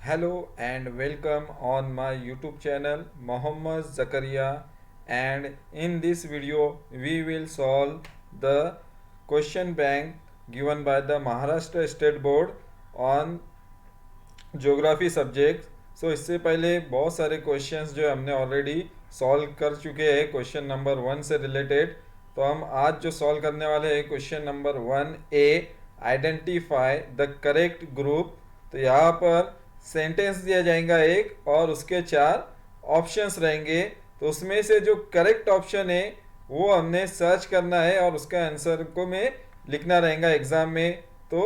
Hello and welcome on my YouTube channel Mohammad Zakaria, and in this video we will solve the question bank given by the Maharashtra State Board on geography subject. इससे पहले बहुत सारे questions जो हमने already solve कर चुके हैं question number 1 से रिलेटेड। तो हम आज जो सॉल्व करने वाले हैं question number 1A, identify the correct group. तो यहाँ पर सेंटेंस दिया जाएगा एक और उसके 4 ऑप्शंस रहेंगे। तो उसमें से जो करेक्ट ऑप्शन है वो हमने सर्च करना है और उसका आंसर को में लिखना रहेगा एग्जाम में। तो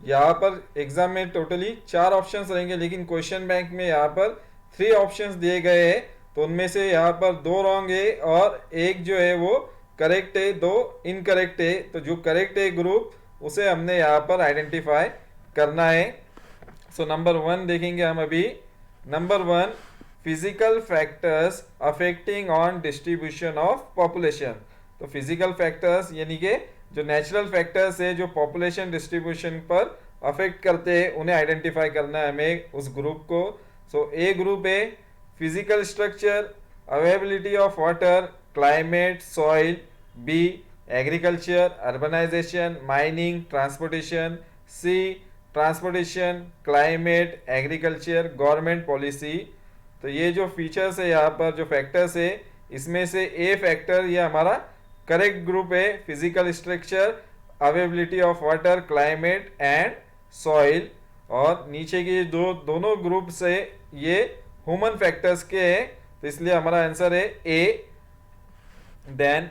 यहाँ पर एग्जाम में टोटली 4 ऑप्शंस रहेंगे, लेकिन क्वेश्चन बैंक में यहाँ पर 3 ऑप्शंस दिए गए हैं। तो उनमें से यहाँ पर 2 रॉन्ग है और एक जो है वो करेक्ट है, 2 इनकरेक्ट है। तो जो करेक्ट है ग्रुप उसे हमने यहाँ पर आइडेंटिफाई करना है। नंबर 1 देखेंगे हम अभी। Number 1, physical factors affecting on distribution of population. तो फिजिकल फैक्टर्स यानी कि जो नेचुरल फैक्टर्स है जो पॉपुलेशन डिस्ट्रीब्यूशन पर अफेक्ट करते हैं उन्हें आइडेंटिफाई करना है हमें उस ग्रुप को। ए ग्रुप है physical structure, availability of water, climate, soil. B agriculture, urbanisation, mining, transportation. C transportation, climate, agriculture, government policy. तो ये जो फीचर्स है यहाँ पर जो फैक्टर्स है इसमें से ए फैक्टर ये हमारा करेक्ट ग्रुप है, physical structure, availability of water, climate and soil. और नीचे के दोनों ग्रुप से ये ह्यूमन फैक्टर्स के हैं, तो इसलिए हमारा आंसर है A. Then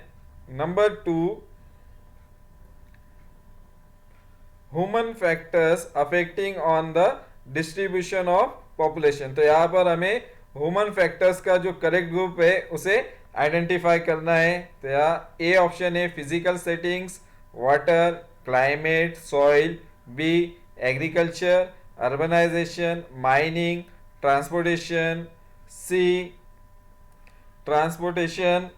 number 2, human factors affecting on the distribution of population. तो यहाँ पर हमें ह्यूमन फैक्टर्स का जो करेक्ट ग्रुप है उसे आइडेंटिफाई करना है। तो यहाँ ए ऑप्शन है physical settings, water, climate, soil. B agriculture, urbanisation, mining, transportation. C transportation,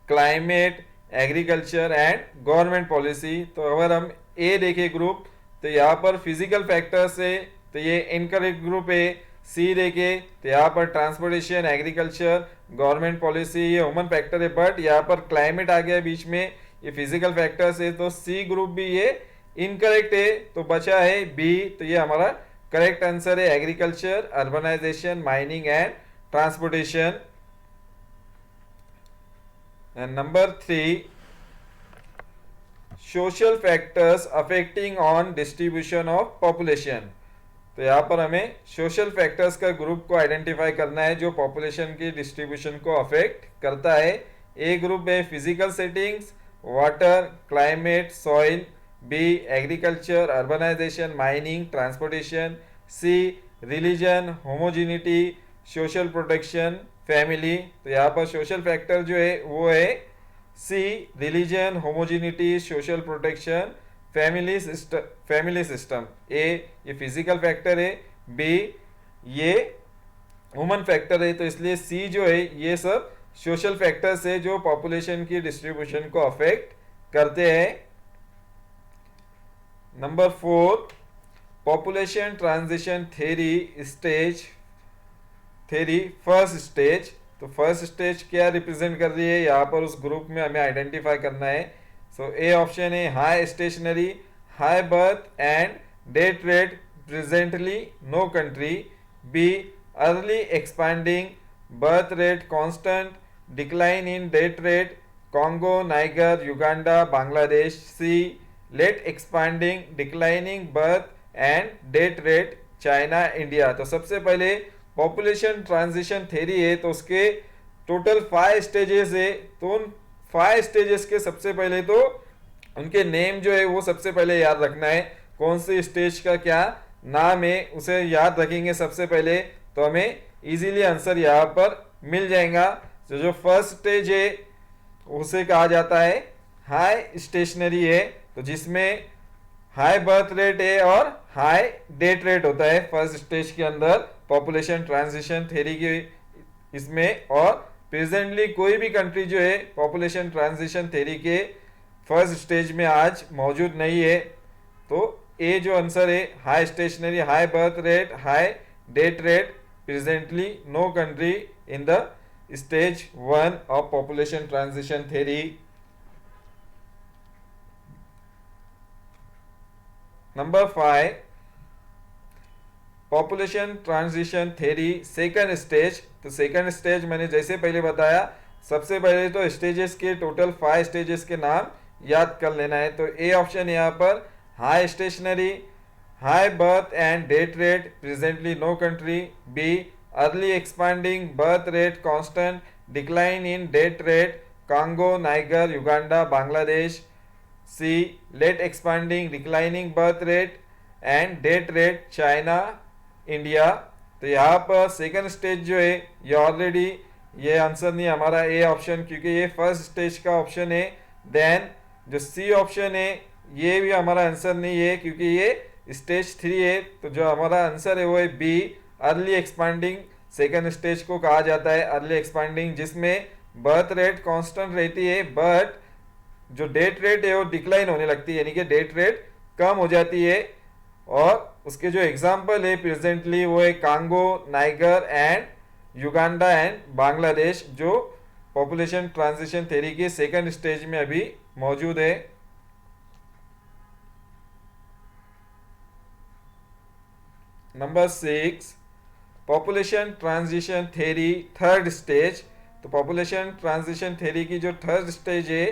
climate, agriculture and government policy. तो अगर हम ए देखे ग्रुप तो यहाँ पर फिजिकल फैक्टर से तो ये इनकरेक्ट ग्रुप है। सी देखे तो यहाँ पर ट्रांसपोर्टेशन, एग्रीकल्चर, गवर्नमेंट पॉलिसी ये ह्यूमन फैक्टर है, बट यहाँ पर क्लाइमेट आ गया बीच में, ये फिजिकल फैक्टर्स है। तो सी ग्रुप भी ये इनकरेक्ट है, तो बचा है बी। तो ये हमारा करेक्ट आंसर है agriculture, urbanisation, mining and transportation. And number 3, social factors affecting on distribution of population. तो यहाँ पर हमें सोशल फैक्टर्स का ग्रुप को आइडेंटिफाई करना है जो पॉपुलेशन की डिस्ट्रीब्यूशन को अफेक्ट करता है। ए ग्रुप है physical settings, water, climate, soil. B agriculture, urbanisation, mining, transportation. C religion, homogeneity, social protection, family. तो यहाँ पर सोशल फैक्टर जो है वो है C religion, homogeneity, social protection, family system. A ये फिजिकल फैक्टर है, बी ये ह्यूमन फैक्टर है, तो इसलिए सी जो है ये सब सोशल फैक्टर्स है जो पॉपुलेशन की डिस्ट्रीब्यूशन को अफेक्ट करते हैं। Number 4, population transition theory first stage. तो फर्स्ट स्टेज क्या रिप्रेजेंट कर रही है यहाँ पर उस ग्रुप में हमें आइडेंटिफाई करना है। ए ऑप्शन है high stationary, high birth and death rate, presently no country. B early expanding, birth rate constant, decline in death rate, Congo, Niger, Uganda, Bangladesh. C late expanding, declining birth and death rate, China, India. तो सबसे पहले population transition theory है, तो उसके total 5 stages है। तो उन 5 stages के सबसे पहले तो उनके नेम जो है वो सबसे पहले याद रखना है, कौन सी स्टेज का क्या नाम है उसे याद रखेंगे सबसे पहले, तो हमें इजीली आंसर यहाँ पर मिल जाएगा। तो जो फर्स्ट स्टेज है उसे कहा जाता है हाई स्टेशनरी है, तो जिसमें हाई बर्थ रेट है और हाई डेथ रेट होता है फर्स्ट स्टेज के अंदर पॉपुलेशन ट्रांजिशन थ्योरी के इसमें। और प्रेजेंटली कोई भी कंट्री जो है पॉपुलेशन ट्रांजिशन थ्योरी के फर्स्ट स्टेज में आज मौजूद नहीं है। तो ए जो आंसर है high stationary, high birth rate, high death rate, presently no country in the stage 1 of population transition theory. Number 5, population transition theory second stage. तो सेकंड स्टेज मैंने जैसे पहले बताया, सबसे पहले तो स्टेजेस के टोटल 5 स्टेजेस के नाम याद कर लेना है. तो ए ऑप्शन यहाँ पर high stationary, high birth and death rate, presently no country. B early expanding birth rate constant, decline in death rate, Congo, Niger, Uganda, Bangladesh. C late expanding declining birth rate and death rate, China, India. तो यहाँ पर second stage जो है ये already ये answer नहीं हमारा A option, क्योंकि ये फर्स्ट स्टेज का ऑप्शन है. देन जो सी ऑप्शन है ये भी हमारा आंसर नहीं है, क्योंकि ये स्टेज 3 है. तो जो हमारा आंसर है वो है B early expanding. Second stage को कहा जाता है अर्ली एक्सपांडिंग, जिसमें बर्थ रेट कांस्टेंट रहती है बट जो डेथ रेट है वो डिक्लाइन होने लगती है, यानी कि डेथ रेट कम हो जाती है. और उसके जो एग्जाम्पल है प्रेजेंटली वो है Congo, Niger and Uganda and Bangladesh, जो पॉपुलेशन ट्रांजिशन थ्योरी के सेकंड स्टेज में अभी मौजूद है. Number 6, population transition theory third stage. तो पॉपुलेशन ट्रांजिशन थ्योरी की जो थर्ड स्टेज है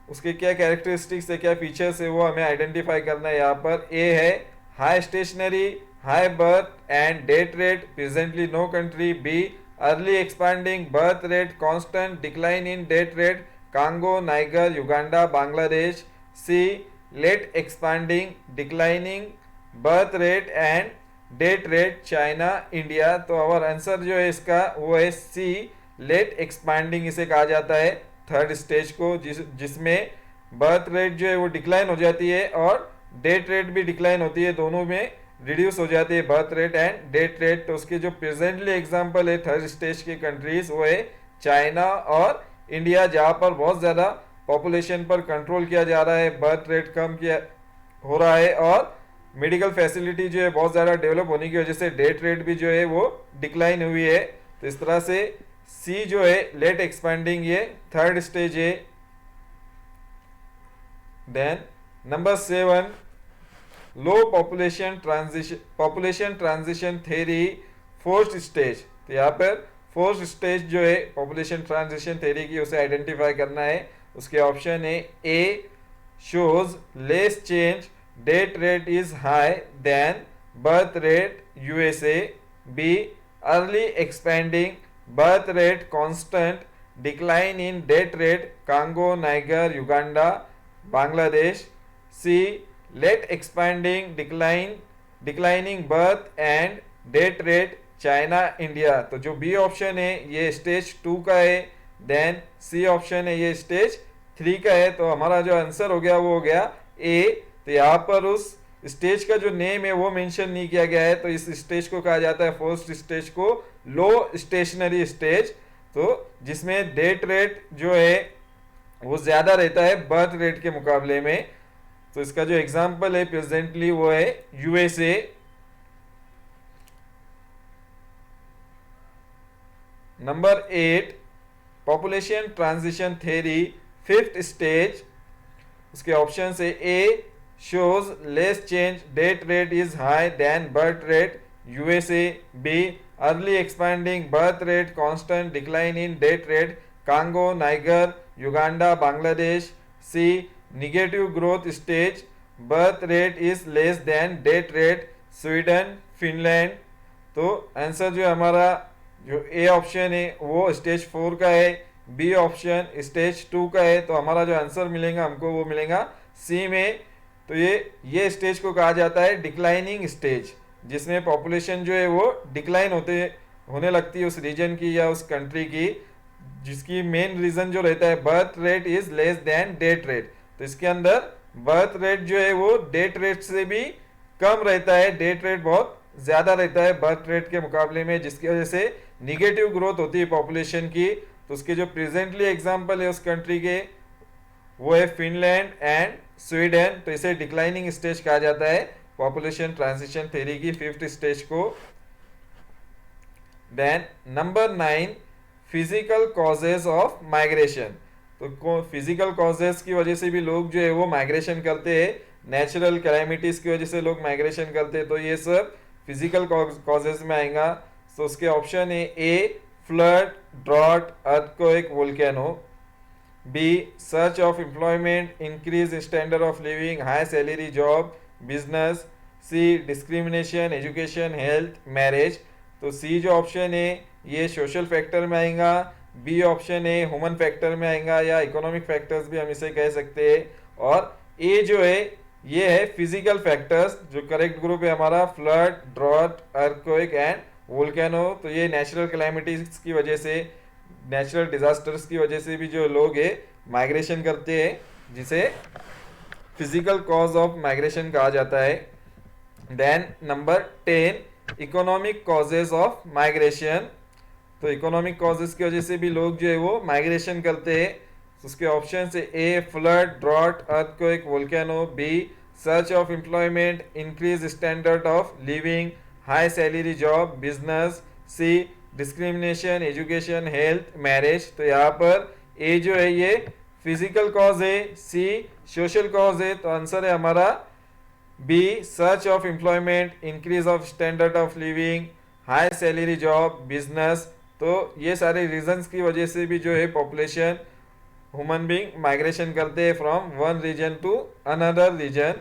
उसके क्या कैरेक्टरिस्टिक्स है, क्या फीचर्स है, वो हमें आइडेंटिफाई करना है. यहाँ पर ए है high stationary, high birth and death rate, presently no country. B early expanding birth rate constant, decline in death rate, Congo, Niger, Uganda, Bangladesh. C late expanding declining birth rate and death rate, China, India. तो our answer जो है इसका वो है सी late expanding. इसे कहा जाता है थर्ड स्टेज को, जिसमें बर्थ रेट जो है वो डिक्लाइन हो जाती है और डेथ रेट भी डिक्लाइन होती है, दोनों में रिड्यूस हो जाती है birth rate and death rate. तो उसके जो प्रेजेंटली एग्जांपल है थर्ड स्टेज के कंट्रीज वो है चाइना और इंडिया, जहाँ पर बहुत ज़्यादा पॉपुलेशन पर कंट्रोल किया जा रहा है, बर्थ रेट कम किया हो रहा है और मेडिकल फैसिलिटी जो है बहुत ज़्यादा डेवलप होने की वजह से डेथ रेट भी जो है वो डिक्लाइन हुई है. तो इस तरह से सी जो है लेट एक्सपेंडिंग ये थर्ड स्टेज है. Then number 7, low population transition theory fourth stage. तो यहाँ पर फोर्थ स्टेज जो है पॉपुलेशन ट्रांजिशन थ्योरी की उसे आइडेंटिफाई करना है. उसके ऑप्शन है A shows less change, death rate is high then birth rate, USA. B early expanding birth rate constant, decline in death rate, Congo, Niger, Uganda, Bangladesh. C late expanding declining birth and death rate, China, India. तो जो B option है ये stage 2 का है. Then C option है ये stage 3 का है. तो हमारा जो आंसर हो गया वो हो गया ए. तो यहाँ पर उस स्टेज का जो नेम है वो मेंशन नहीं किया गया है, तो इस स्टेज को कहा जाता है फर्स्ट स्टेज को लो स्टेशनरी स्टेज. तो जिसमें डेथ रेट जो है वो ज्यादा रहता है बर्थ रेट के मुकाबले में. तो इसका जो एग्जांपल है प्रेजेंटली वो है USA. Number 8, population transition theory fifth stage. उसके ऑप्शन से ए shows less change, death rate is high than birth rate, USA. B early expanding birth rate constant, decline in death rate, Congo, Niger, Uganda, Bangladesh. C negative growth stage, birth rate is less than death rate, Sweden, Finland. तो answer जो हमारा जो ए option है वो stage 4 का है, B option stage 2 का है. तो हमारा जो आंसर मिलेगा हमको वो मिलेगा सी में. तो ये स्टेज को कहा जाता है डिक्लाइनिंग स्टेज, जिसमें पॉपुलेशन जो है वो डिक्लाइन होने लगती है उस रीजन की या उस कंट्री की, जिसकी मेन रीजन जो रहता है birth rate is less than death rate. तो इसके अंदर बर्थ रेट जो है वो डेथ रेट से भी कम रहता है, डेथ रेट बहुत ज्यादा रहता है बर्थ रेट के मुकाबले में, जिसकी वजह से निगेटिव ग्रोथ होती है पॉपुलेशन की. तो उसके जो प्रेजेंटली एग्जाम्पल है उस कंट्री के वो है फिनलैंड एंड स्वीडन. तो इसे डिक्लाइनिंग स्टेज कहा जाता है पॉपुलेशन ट्रांजिशन थ्योरी की फिफ्थ स्टेज को. Then number 9 physical causes of migration. तो फिजिकल कॉजेज की वजह से भी लोग जो है वो माइग्रेशन करते हैं, नेचुरल कैलेमिटीज की वजह से लोग माइग्रेशन करते हैं, तो ये सब फिजिकल कॉजेज में आएगा। तो उसके ऑप्शन है A flood, drought, earthquake, volcano, B search of employment, increase standard of living, high salary job, business, C discrimination, education, health, marriage. तो सी जो ऑप्शन है ये सोशल फैक्टर में आएगा, बी ऑप्शन है ह्यूमन फैक्टर में आएगा या इकोनॉमिक फैक्टर्स भी हम इसे कह सकते हैं, और ए जो है ये है फिजिकल फैक्टर्स। जो करेक्ट ग्रुप है हमारा flood, drought, earthquake and volcano. तो ये नेचुरल कैलेमिटीज की वजह से, नेचुरल डिजास्टर्स की वजह से भी जो लोग है माइग्रेशन करते हैं, जिसे फिजिकल कॉज ऑफ माइग्रेशन कहा जाता है। Then number 10 economic causes of migration. तो इकोनॉमिक कॉजेज की वजह से भी लोग जो है वो माइग्रेशन करते हैं। उसके ऑप्शन से A flood, drought, earthquake, volcano, B search of employment, increase standard of living, high salary job, business, C discrimination, education, health, marriage. तो यहाँ पर ए जो है ये फिजिकल कॉज है, सी सोशल कॉज है, तो आंसर है हमारा B search of employment, increase of standard of living, high salary job, business. तो ये सारे रीजंस की वजह से भी जो है पॉपुलेशन, ह्यूमन बीइंग माइग्रेशन करते हैं from one region to another region.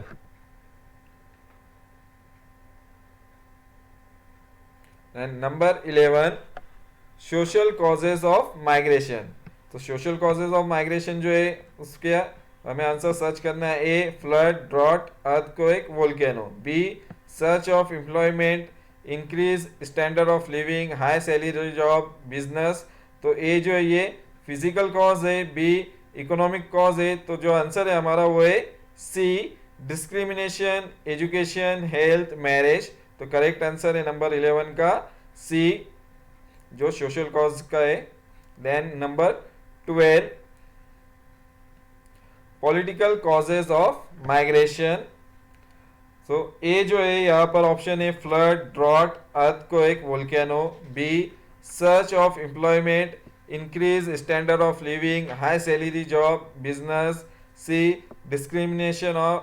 And number 11 social causes of migration. तो सोशल कॉजेज ऑफ माइग्रेशन जो है उसके हमें आंसर सर्च करना है, A flood, drought, earthquake, volcano, B search of employment, increase standard of living, high salary job, business. तो A जो है ये फिजिकल कॉज है, बी इकोनॉमिक कॉज है, तो जो आंसर है हमारा वो है C discrimination, education, health, marriage. तो करेक्ट आंसर है नंबर 11 का सी, जो सोशल कॉज का है। Then number 12 political causes of migration. So A जो है यहाँ पर ऑप्शन है flood, drought, earthquake, volcano, B search of employment, increase standard of living, high salary job, business, C discrimination,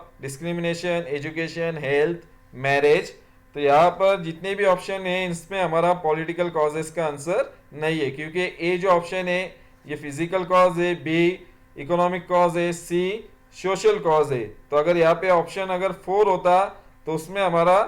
education, health, marriage. तो यहाँ पर जितने भी ऑप्शन है इसमें हमारा पॉलिटिकल कॉजेज का आंसर नहीं है, क्योंकि ए जो ऑप्शन है ये फिजिकल कॉज है, बी इकोनॉमिक कॉज है, सी सोशल कॉज है। तो अगर यहाँ पे ऑप्शन अगर 4 होता तो उसमें हमारा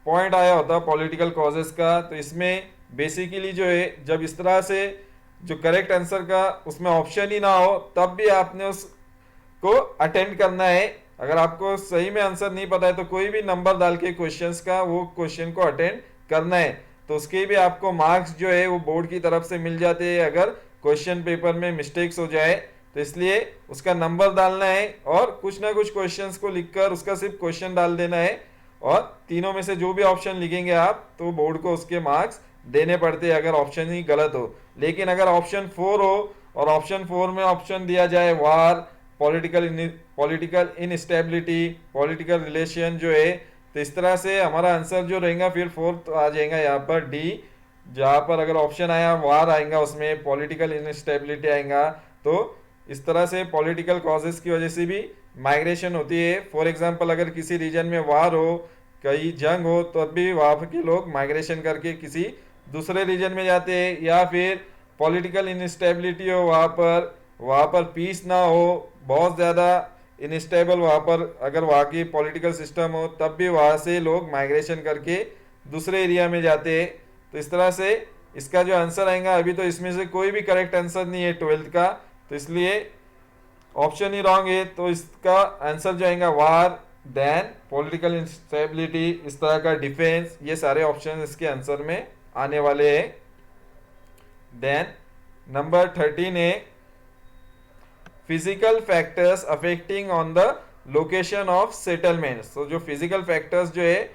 पॉइंट आया होता पॉलिटिकल कॉजेज का। तो इसमें बेसिकली जो है जब इस तरह से जो करेक्ट आंसर का उसमें ऑप्शन ही ना हो तब भी आपने उसको अटेंड करना है। अगर आपको सही में आंसर नहीं पता है तो कोई भी नंबर डाल के क्वेश्चंस का वो क्वेश्चन को अटेंड करना है, तो उसके भी आपको मार्क्स जो है वो बोर्ड की तरफ से मिल जाते हैं अगर क्वेश्चन पेपर में मिस्टेक्स हो जाए। तो इसलिए उसका नंबर डालना है और कुछ ना कुछ क्वेश्चंस को लिखकर उसका सिर्फ क्वेश्चन डाल देना है, और तीनों में से जो भी ऑप्शन लिखेंगे आप तो बोर्ड को उसके मार्क्स देने पड़ते हैं अगर ऑप्शन ही गलत हो। लेकिन अगर ऑप्शन 4 हो और ऑप्शन 4 में ऑप्शन दिया जाए वार, पॉलिटिकल इनस्टेबिलिटी, पॉलिटिकल रिलेशन जो है, तो इस तरह से हमारा आंसर जो रहेगा फिर 4 आ जाएगा यहाँ पर डी, जहाँ पर अगर ऑप्शन आया वार आएगा उसमें पॉलिटिकल इनस्टेबिलिटी आएगा। तो इस तरह से पॉलिटिकल कॉजेज की वजह से भी माइग्रेशन होती है। फॉर एग्जांपल अगर किसी रीजन में वार हो, कहीं जंग हो, तो भी वहाँ के लोग माइग्रेशन करके किसी दूसरे रीजन में जाते हैं, या फिर पॉलिटिकल इनस्टेबिलिटी हो वहाँ पर पीस ना हो, बहुत ज़्यादा इनस्टेबल वहाँ पर अगर वहाँ की पॉलिटिकल सिस्टम हो, तब भी वहाँ से लोग माइग्रेशन करके दूसरे एरिया में जाते हैं। तो इस तरह से इसका जो आंसर आएगा, अभी तो इसमें से कोई भी करेक्ट आंसर नहीं है 12th का, तो इसलिए ऑप्शन ही रॉन्ग है। तो इसका आंसर जो आएगा वार, देन पॉलिटिकल इंस्टेबिलिटी, इस तरह का डिफेंस, ये सारे ऑप्शन इसके आंसर में आने वाले हैं। देन नंबर 13 है physical factors affecting on the location of settlement. तो जो फिजिकल फैक्टर्स जो है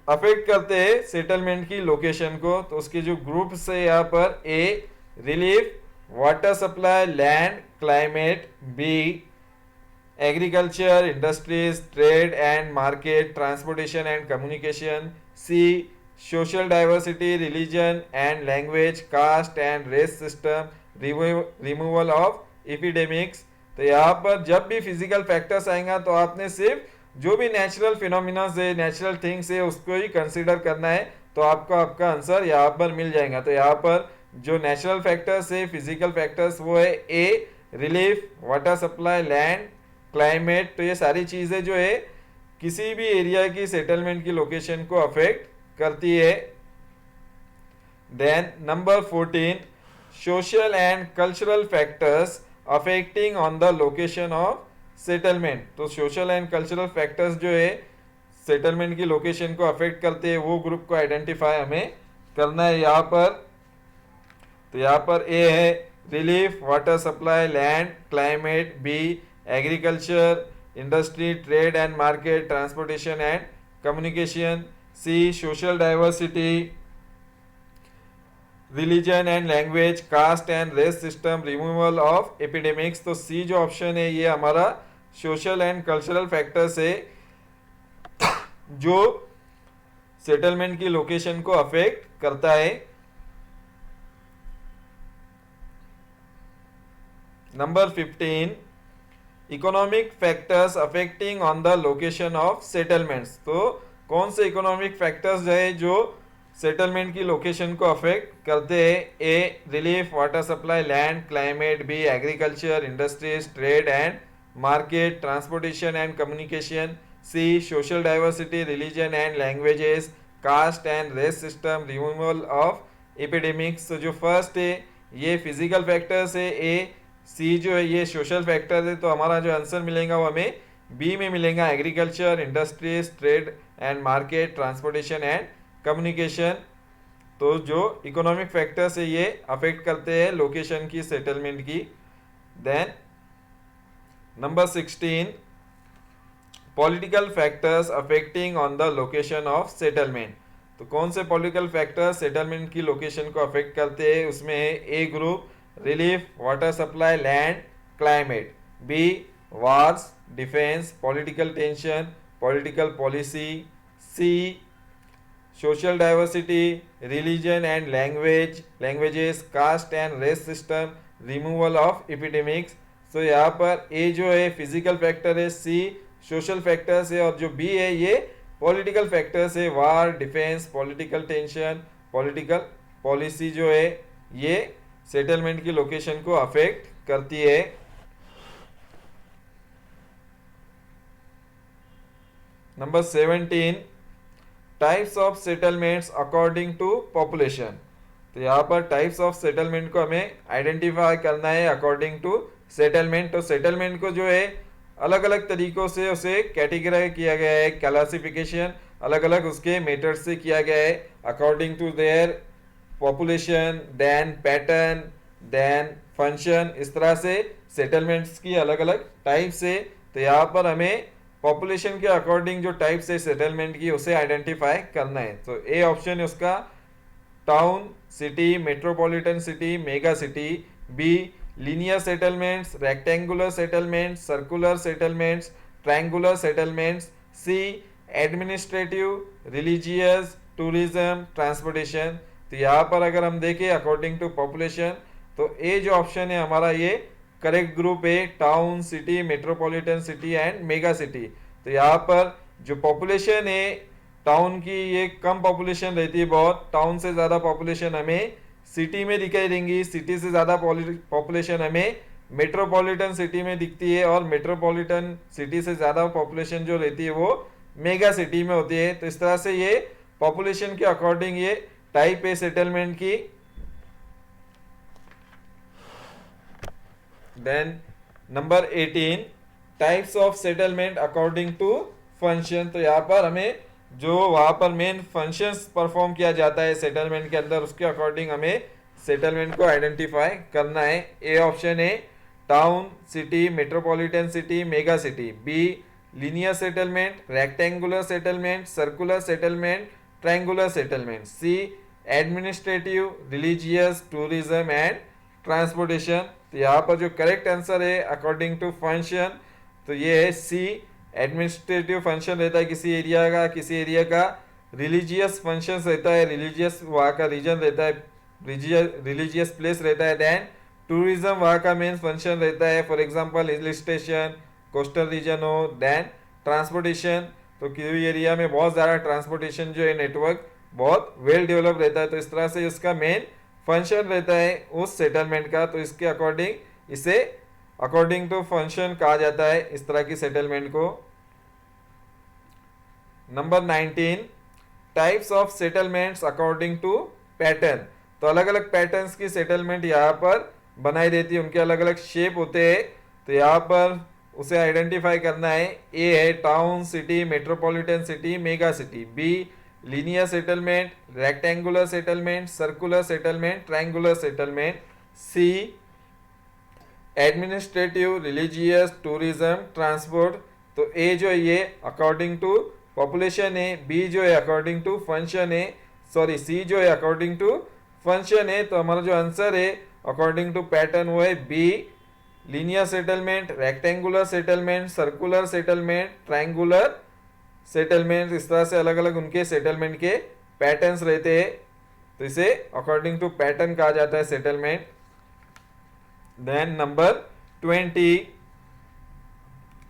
अफेक्ट करते हैं सेटलमेंट की लोकेशन को, तो उसके जो ग्रुप्स है यहाँ पर, A relief, water supply, land, climate, B agriculture, industries, trade and market, transportation and communication, C social diversity, religion and language, caste and race system, removal of epidemics. तो यहाँ पर जब भी फिजिकल फैक्टर्स आएगा तो आपने सिर्फ जो भी नेचुरल फिनोमिना है, नेचुरल थिंग्स है, उसको ही कंसीडर करना है, तो आपको आपका आंसर यहाँ पर मिल जाएगा। तो यहाँ पर जो नेचुरल फैक्टर्स है, फिजिकल फैक्टर्स, वो है ए relief, water supply, land, climate. तो ये सारी चीज़ें जो है किसी भी एरिया की सेटलमेंट की लोकेशन को अफेक्ट करती है। Then number 14, social and cultural factors affecting on the location of settlement. तो सोशल एंड कल्चरल फैक्टर्स जो है सेटलमेंट की लोकेशन को अफेक्ट करते हैं, वो ग्रुप को आइडेंटिफाई हमें करना है यहाँ पर। तो यहाँ पर ए है relief, water supply, land, climate. B agriculture, industry, trade and market, transportation and communication. C social diversity, religion and language, caste and race system, removal of epidemics. तो सी जो ऑप्शन है ये हमारा सोशल एंड कल्चरल फैक्टर्स है जो settlement की location को affect करता है। Number 15, economic factors affecting on the location of settlements. तो कौन से इकोनॉमिक फैक्टर्स है जो सेटलमेंट की लोकेशन को अफेक्ट करते हैं? A relief, water supply, land, climate. B agriculture, industries, trade and market, transportation and communication. C social diversity, religion and languages, caste and race system, removal of epidemics. तो जो first है ये physical factors है, ए। सी जो है ये social factor है। तो हमारा जो आंसर मिलेगा वो हमें बी में मिलेगा, agriculture, industries, trade and market, transportation and communication. तो जो इकोनॉमिक फैक्टर्स है ये अफेक्ट करते हैं लोकेशन की, सेटलमेंट की। Then number 16, political factors affecting on the location of settlement. तो कौन से पॉलिटिकल फैक्टर्स सेटलमेंट की लोकेशन को अफेक्ट करते हैं? उसमें है A group relief, water supply, land, climate. B wars, defence, political tension, political policy. C social diversity, religion and languages, caste and race system, removal of epidemics. तो यहाँ पर ए जो है फिजिकल फैक्टर है, सी सोशल फैक्टर्स है, और जो B है ये पॉलिटिकल फैक्टर्स है, war, defence, political tension, political policy जो है ये सेटलमेंट की लोकेशन को अफेक्ट करती है। Number 17, types of settlements according to population. तो यहाँ पर टाइप्स ऑफ सेटलमेंट को हमें आइडेंटिफाई करना है अकॉर्डिंग टू सेटलमेंट। तो सेटलमेंट को जो है अलग अलग तरीकों से उसे कैटेगराइज किया गया है, क्लासिफिकेशन अलग अलग उसके मेथड से किया गया है according to their population, then pattern, then function. इस तरह से सेटलमेंट्स की अलग अलग टाइप्स है। तो यहाँ पर हमें पॉपुलेशन के अकॉर्डिंग जो टाइप्स है सेटलमेंट की उसे आइडेंटिफाई करना है। तो ए ऑप्शन है उसका town, city, metropolitan city, mega city. B linear settlements, rectangular settlements, circular settlements, triangular settlements. C administrative, religious, tourism, transportation। तो यहाँ पर अगर हम देखें अकॉर्डिंग टू पॉपुलेशन तो ए जो ऑप्शन है हमारा ये करेक्ट ग्रुप है, town, city, metropolitan city and mega city. तो यहाँ पर जो पॉपुलेशन है टाउन की ये कम पॉपुलेशन रहती है बहुत, टाउन से ज़्यादा पॉपुलेशन हमें सिटी में दिखाई देंगी, सिटी से ज़्यादा पॉपुलेशन हमें मेट्रोपॉलिटन सिटी में दिखती है, और मेट्रोपॉलिटन सिटी से ज़्यादा पॉपुलेशन जो रहती है वो मेगा सिटी में होती है। तो इस तरह से ये पॉपुलेशन के अकॉर्डिंग ये टाइप है सेटलमेंट की। Then number 18, types of settlement according to function. तो यहाँ पर हमें जो वहाँ पर मेन फंक्शंस परफॉर्म किया जाता है सेटलमेंट के अंदर उसके अकॉर्डिंग हमें सेटलमेंट को आइडेंटिफाई करना है। ए ऑप्शन है town, city, metropolitan city, mega city. B linear settlement, rectangular settlement, circular settlement, triangular settlement. C administrative, religious, tourism and transportation. तो यहाँ पर जो करेक्ट आंसर है अकॉर्डिंग टू फंक्शन तो ये है सी एडमिनिस्ट्रेटिव फंक्शन रहता है किसी एरिया का, रिलीजियस फंक्शंस रहता है, रिलीजियस वहाँ का रीजन रहता है, रिलीजियस प्लेस रहता है। देन टूरिज्म वहाँ का मेन फंक्शन रहता है, for example hill station, coastal region हो। देन ट्रांसपोर्टेशन, तो किसी एरिया में बहुत ज़्यादा ट्रांसपोर्टेशन जो है नेटवर्क बहुत वेल डेवलप रहता है, तो इस तरह से इसका मेन फंक्शन रहता है उस सेटलमेंट का। तो इसके अकॉर्डिंग इसे अकॉर्डिंग टू फंक्शन कहा जाता है इस तरह की सेटलमेंट को। Number 19, types of settlements according to pattern. तो अलग अलग पैटर्न्स की सेटलमेंट यहाँ पर बनाई देती है, उनके अलग अलग शेप होते हैं। तो यहाँ पर उसे आइडेंटिफाई करना है। ए है town, city, metropolitan city, mega city. B linear settlement, rectangular settlement, circular settlement, triangular settlement. C administrative, religious, tourism, transport. तो ए जो है ये अकॉर्डिंग टू पॉपुलेशन है, बी जो है अकॉर्डिंग टू फंक्शन है, सॉरी सी जो है अकॉर्डिंग टू फंक्शन है। तो हमारा जो आंसर है अकॉर्डिंग टू पैटर्न वो है B linear settlement, rectangular settlement, circular settlement, triangular settlement. इस तरह से अलग अलग उनके सेटलमेंट के पैटर्न्स रहते हैं, तो इसे अकॉर्डिंग टू पैटर्न कहा जाता है settlement. Then number 20,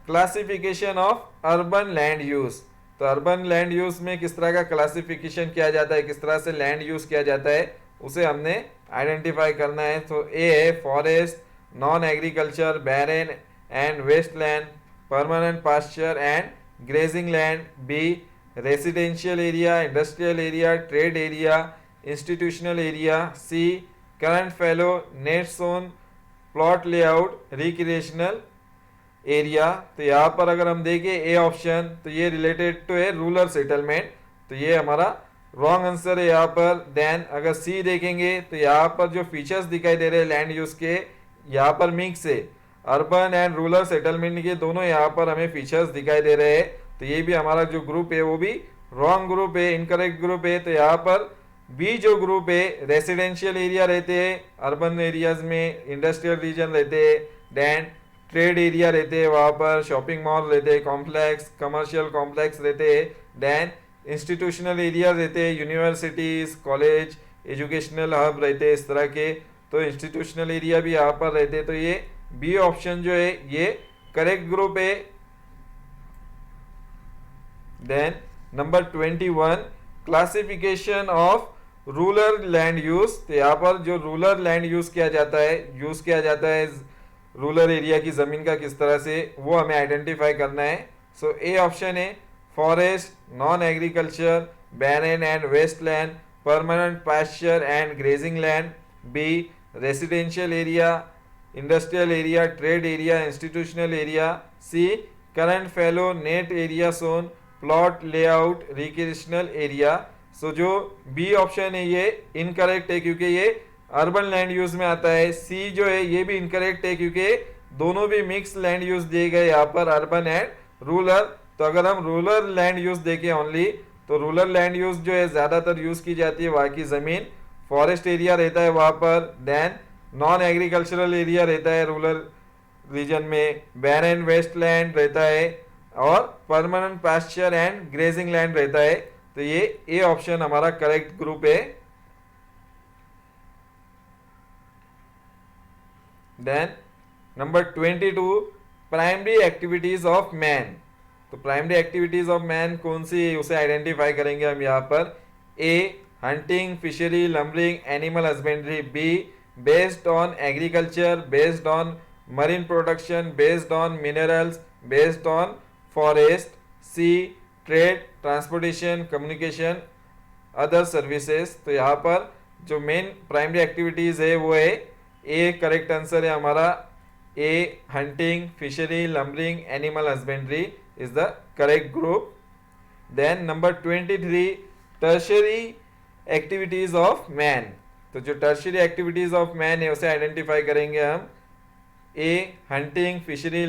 classification of urban land use. तो अर्बन लैंड यूज में किस तरह का क्लासिफिकेशन किया जाता है, किस तरह से लैंड यूज किया जाता है, उसे हमने आइडेंटिफाई करना है। तो ए है forest, non agriculture, barren and waste land, permanent pasture and grazing land. B residential area, industrial area, trade area, institutional area. C current fallow, net zone, plot layout, recreational area. तो यहाँ पर अगर हम देखें A option, तो ये related to है rural settlement, तो ये हमारा रॉन्ग आंसर है यहाँ पर। देन अगर सी देखेंगे तो यहाँ पर जो फीचर्स दिखाई दे रहे हैं लैंड यूज के, यहाँ पर मिक्स है, अर्बन एंड रूरल सेटलमेंट के दोनों यहाँ पर हमें फीचर्स दिखाई दे रहे हैं। तो ये भी हमारा जो ग्रुप है वो भी रॉन्ग ग्रुप है, इनकरेक्ट ग्रुप है। तो यहाँ पर बी जो ग्रुप है, रेसिडेंशियल एरिया रहते हैं अर्बन एरियाज में, इंडस्ट्रियल रीजन रहते हैं, देन ट्रेड एरिया रहते हैं, वहाँ पर शॉपिंग मॉल रहते हैं, कॉम्प्लेक्स, कमर्शियल कॉम्प्लेक्स रहते हैं, देन इंस्टीट्यूशनल एरिया रहते हैं, यूनिवर्सिटीज, कॉलेज, एजुकेशनल हब रहते हैं इस तरह के। तो इंस्टीट्यूशनल एरिया भी यहाँ पर रहते हैं। तो ये बी ऑप्शन जो है ये करेक्ट ग्रुप है। Then number 21, classification of rural land use. तो यहाँ पर जो रूरल लैंड यूज किया जाता है रूरल एरिया की जमीन का किस तरह से, वो हमें आइडेंटिफाई करना है। सो ए ऑप्शन है forest, non agriculture, barren and waste land, permanent pasture and grazing land. B residential area, industrial area, trade area, institutional area. C current fallow, net area zone, plot layout, recreational area. So जो B option है ये incorrect है क्योंकि ये urban land use में आता है। सी जो है ये भी इनकरेक्ट है क्योंकि दोनों भी मिक्स लैंड यूज दिए गए यहाँ पर, अर्बन एंड रूरल। तो अगर हम रूरल लैंड यूज देखें ओनली, तो रूरल लैंड यूज जो है ज्यादातर यूज की जाती है वहाँ की जमीन, फॉरेस्ट एरिया रहता है वहाँ पर, देन नॉन एग्रीकल्चरल एरिया रहता है रूरल रीजन में, बैरन वेस्ट लैंड रहता है, और permanent pasture and grazing land रहता है। तो ये ए ऑप्शन हमारा करेक्ट ग्रुप है। Then number 22, primary activities of man. तो प्राइमरी एक्टिविटीज ऑफ मैन कौन सी है उसे आइडेंटिफाई करेंगे हम यहाँ पर। A hunting, fishery, lumbering, animal husbandry. B based on agriculture, based on marine production, based on minerals, based on forest. C trade, transportation, communication, other services. तो यहाँ पर जो मेन प्राइमरी एक्टिविटीज है वो है ए करेक्ट आंसर है हमारा। A hunting, fishery, lumbering, animal husbandry is the correct group. Then number 23, tertiary activities of man. तो जो टर्शरी एक्टिविटीज ऑफ मैन है उसे आइडेंटिफाई करेंगे हम। A hunting, fishery,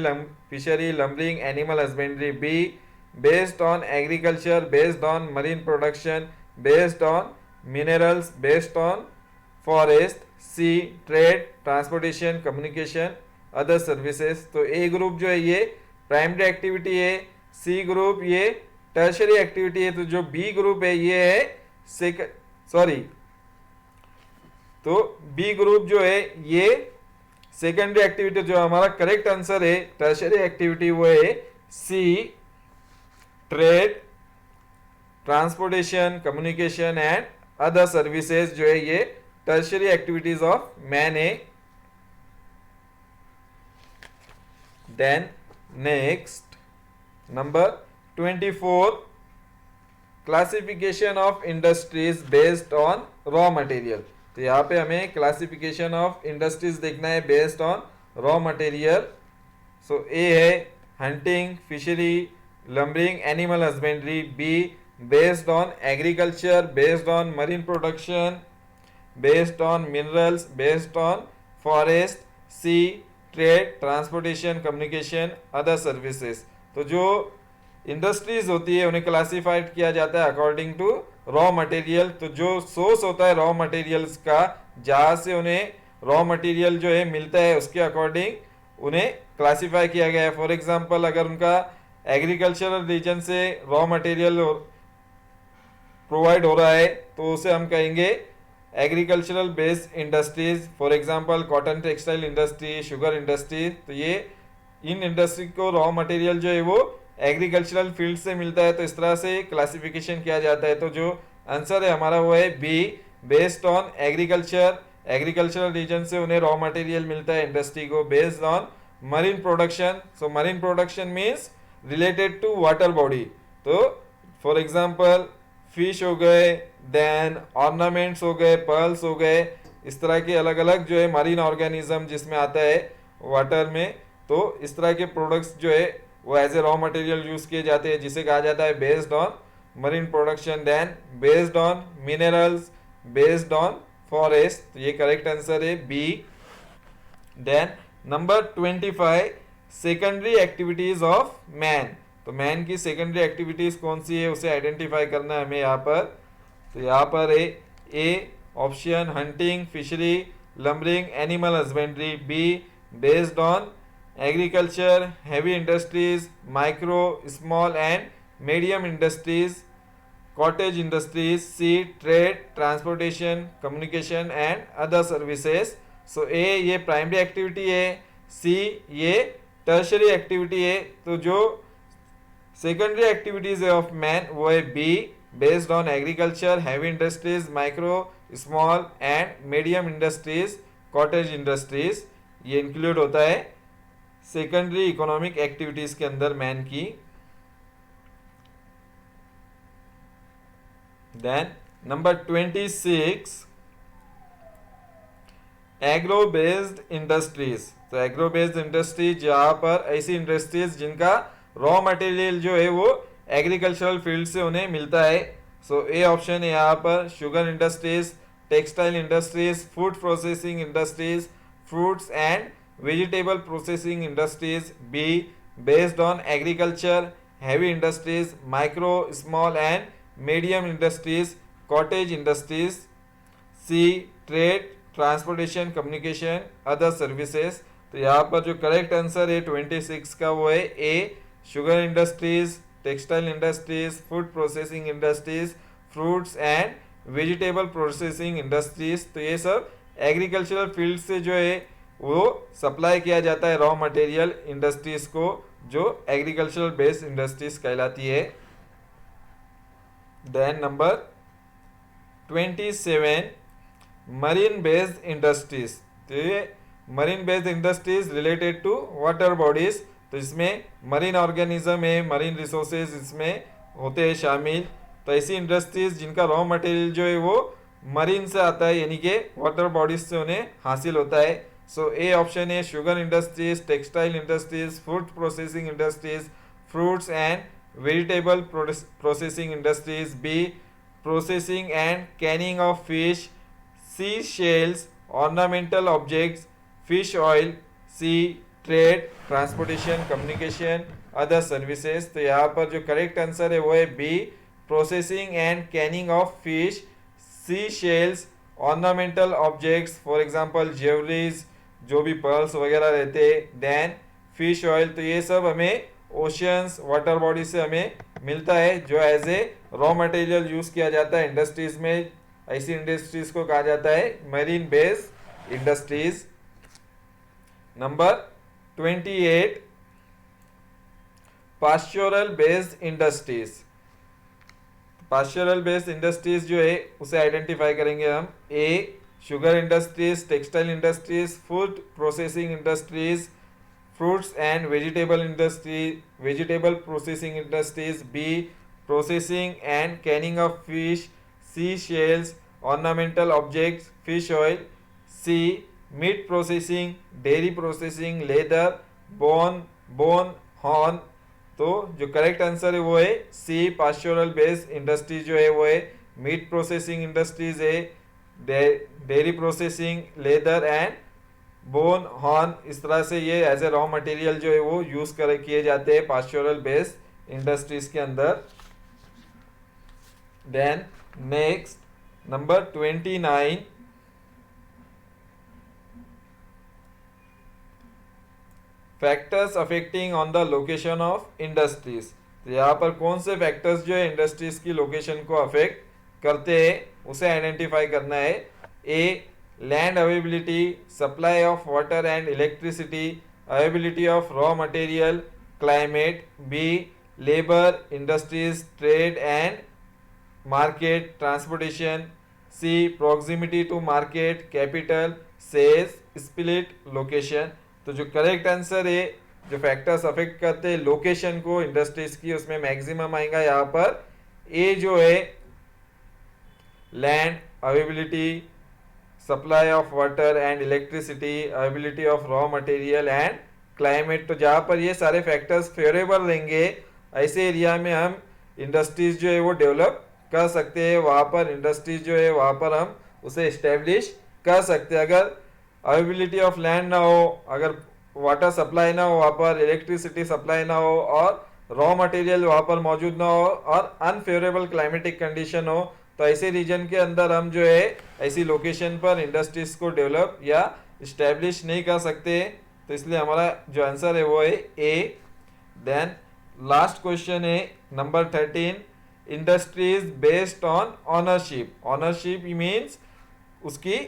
lumbering, animal husbandry. B based on agriculture, based on marine production, based on minerals, based on forest. C trade, transportation, communication, other services. तो A group जो है ये primary activity है, C group ये tertiary activity है। तो जो B group है ये है तो बी ग्रुप जो है ये सेकेंडरी एक्टिविटी। जो हमारा करेक्ट आंसर है टर्शरी एक्टिविटी वो है C, trade, transportation, communication and other services जो है ये टर्शरी एक्टिविटीज ऑफ मैन है। Then next number 24, classification of industries based on raw material. तो यहाँ पे हमें क्लासिफिकेशन ऑफ इंडस्ट्रीज देखना है based on raw material. So A है hunting, fishery, lumbering, animal husbandry. B based on agriculture, based on marine production, based on minerals, based on forest. C trade, transportation, communication, other services. तो जो industries होती है उन्हें classified किया जाता है according to raw material. तो जो सोर्स होता है रॉ मटेरियल्स का, जहाँ से उन्हें रॉ मटेरियल जो है मिलता है उसके अकॉर्डिंग उन्हें क्लासिफाई किया गया है। फॉर एग्जांपल अगर उनका एग्रीकल्चरल रीजन से रॉ मटेरियल प्रोवाइड हो रहा है तो उसे हम कहेंगे agricultural based industries. For example cotton textile industry, sugar industry. तो ये इन इंडस्ट्री को रॉ मटेरियल जो है वो एग्रीकल्चरल फील्ड से मिलता है, तो इस तरह से क्लासिफिकेशन किया जाता है। तो जो आंसर है हमारा वो है B, based on agriculture, agricultural region से उन्हें रॉ मटेरियल मिलता है इंडस्ट्री को। Based on marine production, so marine production means related to water body. तो फॉर एग्जांपल फिश हो गए, देन ऑर्नामेंट्स हो गए, पर्ल्स हो गए, इस तरह के अलग अलग जो है मरीन ऑर्गेनिज्म जिसमें आता है वाटर में। तो इस तरह के प्रोडक्ट्स जो है वो as a raw material use किए जाते हैं, जिसे कहा जाता है based on marine production. Then based on minerals, based on forest. तो ये करेक्ट आंसर है B. Then number 25, secondary activities of man. तो मैन की सेकेंडरी एक्टिविटीज कौन सी है उसे आइडेंटिफाई करना है हमें यहाँ पर। तो यहाँ पर है A option hunting, fishery, lumbering, animal husbandry. B based on agriculture, heavy industries, micro, small and medium industries, cottage industries. C trade, transportation, communication and other services. So A ये प्राइमरी एक्टिविटी है, सी ये tertiary activity है। तो जो secondary activities है of man वो है B, based on agriculture, heavy industries, micro, small and medium industries, cottage industries. ये इंक्लूड होता है सेकेंडरी इकोनॉमिक एक्टिविटीज के अंदर मैन की। Then number 26, agro based industries. तो एग्रो बेस्ड इंडस्ट्रीज जहां पर ऐसी इंडस्ट्रीज जिनका रॉ मटेरियल जो है वो एग्रीकल्चरल फील्ड से उन्हें मिलता है। सो ए ऑप्शन है यहाँ पर sugar industries, textile industries, food processing industries, fruits and vegetable processing industries. B based on agriculture, heavy industries, micro, small and medium industries, cottage industries. C trade, transportation, communication, other services. तो यहाँ पर जो correct answer है 26 का वो है A, sugar industries, textile industries, food processing industries, fruits and vegetable processing industries. तो ये सब एग्रीकल्चरल फील्ड से जो है वो सप्लाई किया जाता है रॉ मटेरियल इंडस्ट्रीज को, जो एग्रीकल्चरल बेस्ड इंडस्ट्रीज कहलाती है। Then number 27, marine based industries. तो ये marine based industries related to water bodies. तो इसमें मरीन ऑर्गेनिज्म है, मरीन रिसोर्सेज इसमें होते हैं शामिल। तो ऐसी इंडस्ट्रीज जिनका रॉ मटेरियल जो है वो मरीन से आता है, यानी कि वाटर बॉडीज से उन्हें हासिल होता है। सो ए ऑप्शन है sugar industries, textile industries, food processing industries, fruits and vegetable processing industries. B processing and canning of fish, sea shells, ornamental objects, fish oil. C trade, transportation, communication, other services. तो यहाँ पर जो correct answer है वो है B, processing and canning of fish, sea shells, ornamental objects, for example jewelleries, जो भी pearls वगैरह रहते हैं। Then fish oil. तो ये सब हमें ओशियंस, वाटर बॉडी से हमें मिलता है, जो as a raw material use किया जाता है इंडस्ट्रीज में। ऐसी इंडस्ट्रीज को कहा जाता है marine based industries. Number 28, pastoral based industries. Pastoral based industries जो है उसे आइडेंटिफाई करेंगे हम। A sugar industries, textile industries, food processing industries, fruits and vegetable industry, vegetable processing industries. B processing and canning of fish, seashells, ornamental objects, fish oil. C meat processing, dairy processing, leather, bone horn। तो जो correct answer है वो है सी, पास्चोरल based industry जो है वो है meat processing industries है, dairy processing, leather and bone horn. इस तरह से ये एज ए रॉ मटेरियल जो है वो यूज कर किए जाते हैं पास्चोरल बेस्ड इंडस्ट्रीज के अंदर। Then next number 29, factors affecting on the location of industries. तो यहाँ पर कौन से फैक्टर्स जो है इंडस्ट्रीज की लोकेशन को अफेक्ट करते हैं उसे आइडेंटिफाई करना है। ए land availability, supply of water and electricity, availability of raw material, climate. B labor, industries, trade and market, transportation. C proximity to market, capital, sales, split, location। तो जो correct answer है, जो factors affect करते हैं location को industries की, उसमें maximum आएगा यहाँ पर ए जो है land availability, supply of water and electricity, availability of raw material and climate. तो जहाँ पर ये सारे फैक्टर्स फेवरेबल रहेंगे ऐसे एरिया में हम इंडस्ट्रीज जो है वो डेवलप कर सकते हैं, वहाँ पर इंडस्ट्रीज जो है वहाँ पर हम उसे इस्टेब्लिश कर सकते हैं। अगर अवेलेबिलिटी ऑफ लैंड ना हो, अगर वाटर सप्लाई ना हो, वहाँ पर इलेक्ट्रिसिटी सप्लाई ना हो और रॉ मटेरियल वहाँ पर मौजूद ना हो और अनफेवरेबल क्लाइमेटिक कंडीशन हो, तो ऐसे रीजन के अंदर हम जो है ऐसी लोकेशन पर इंडस्ट्रीज को डेवलप या इस्टेब्लिश नहीं कर सकते। तो इसलिए हमारा जो आंसर है वो है ए। देन लास्ट क्वेश्चन है number 13, industries based on ownership. Ownership means उसकी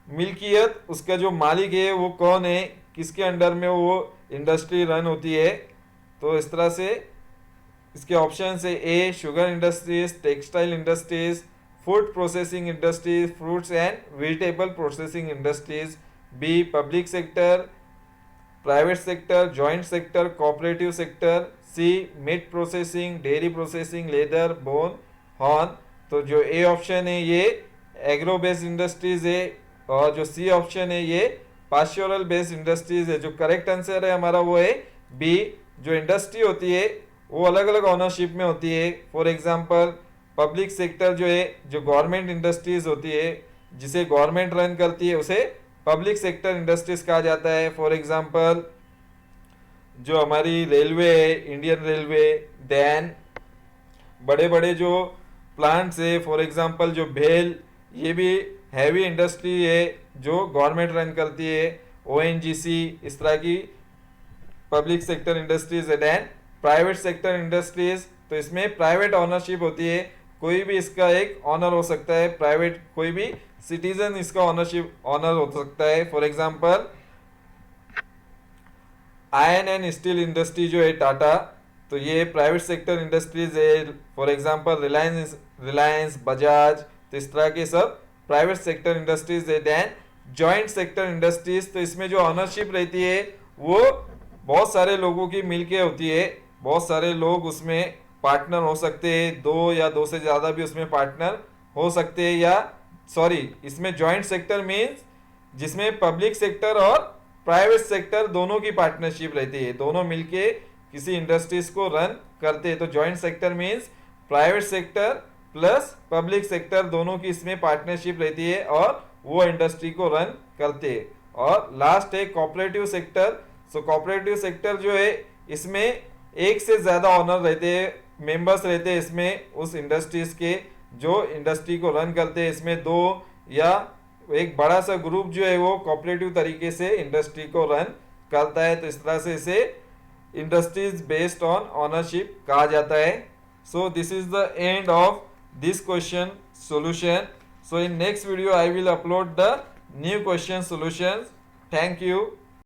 मिल्कियत, उसका जो मालिक है वो कौन है, किसके अंडर में वो इंडस्ट्री रन होती है। तो इस तरह से इसके ऑप्शन है A sugar industries, textile industries, food processing industries, fruits and vegetable processing industries. B public sector, private sector, joint sector, cooperative sector. C meat processing, dairy processing, leather, bone, horn. तो जो ए option है ये agro based industries है और जो C option है ये पास्चोरल based industries है। जो करेक्ट आंसर है हमारा वो है बी। जो इंडस्ट्री होती है वो अलग अलग ओनरशिप में होती है। फॉर एग्जांपल पब्लिक सेक्टर जो है, जो गवर्नमेंट इंडस्ट्रीज होती है जिसे गवर्नमेंट रन करती है उसे पब्लिक सेक्टर इंडस्ट्रीज कहा जाता है। फॉर एग्जांपल जो हमारी रेलवे है, इंडियन रेलवे, देन बड़े बड़े जो प्लांट्स है, फॉर एग्जांपल जो भेल, ये भी हैवी इंडस्ट्री है जो गवर्नमेंट रन करती है। ओएनजीसी, इस तरह की पब्लिक सेक्टर इंडस्ट्रीज है। देन प्राइवेट सेक्टर इंडस्ट्रीज, तो इसमें प्राइवेट ओनरशिप होती है, कोई भी इसका एक ऑनर हो सकता है, प्राइवेट कोई भी सिटीजन इसका ऑनर हो सकता है। For example iron and steel industry जो है टाटा, तो ये प्राइवेट सेक्टर इंडस्ट्रीज है। फॉर एग्जांपल रिलायंस, बजाज, तो इस तरह के सब प्राइवेट सेक्टर इंडस्ट्रीज है। देन जॉइंट सेक्टर इंडस्ट्रीज, तो इसमें जो ऑनरशिप रहती है वो बहुत सारे लोगों की मिलके होती है, बहुत सारे लोग उसमें पार्टनर हो सकते हैं, दो या दो से ज़्यादा भी उसमें पार्टनर हो सकते हैं। या सॉरी, इसमें जॉइंट सेक्टर मीन्स जिसमें पब्लिक सेक्टर और प्राइवेट सेक्टर दोनों की पार्टनरशिप रहती है, दोनों मिलके किसी इंडस्ट्रीज को रन करते हैं। तो joint sector means private sector plus public sector दोनों की इसमें पार्टनरशिप रहती है और वो इंडस्ट्री को रन करते हैं। और लास्ट है कोऑपरेटिव सेक्टर। सो कोऑपरेटिव सेक्टर जो है इसमें एक से ज़्यादा ऑनर रहते हैं, मेंबर्स रहते हैं इसमें उस इंडस्ट्रीज के जो इंडस्ट्री को रन करते हैं। इसमें दो या एक बड़ा सा ग्रुप जो है वो कोऑपरेटिव तरीके से इंडस्ट्री को रन करता है। तो इस तरह से इसे इंडस्ट्रीज बेस्ड ऑन ऑनरशिप कहा जाता है. So this is the end of this question solution. So in next video I will upload the new question solutions. Thank you.